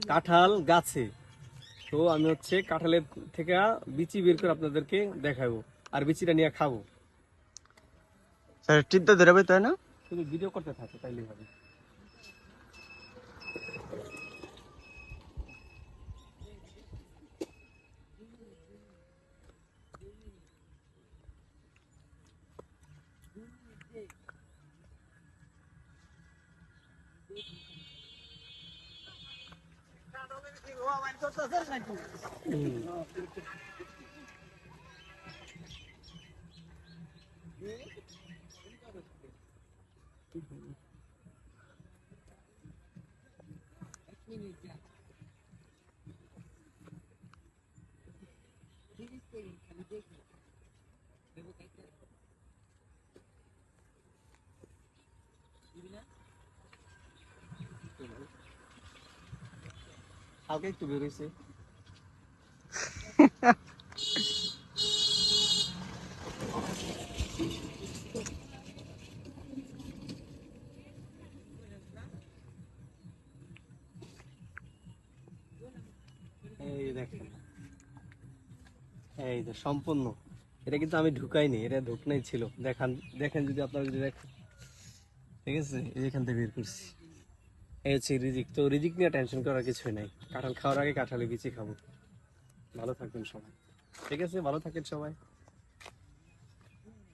কাঁঠাল গাছে। তো আমি হচ্ছে কাঁঠালের থেকে বিচি বের করে আপনাদেরকে দেখাবো, আর বিচিটা নিয়ে খাবো। স্যার চিন্তা ধরে পাই তাই না? শুধু ভিডিও করতে থাকে তাইলেই হবে। কালকে একটু বেরোইছে। এই দেখেন, এই যে সম্পূর্ণ, এটা কিন্তু আমি ঢুকাইনি, এটা ঢুকনাই ছিল। দেখান, দেখেন যদি আপনারা যদি দেখেন, ঠিক আছে, এই এখান থেকে বের করছি। এই হচ্ছে রিজিক। তো রিজিক নিয়ে টেনশন করার কিছুই নাই, কাঁঠাল খাওয়ার আগে কাঁঠালে বিচি খাবো। ভালো থাকবেন সবাই, ঠিক আছে, ভালো থাকেন সবাই।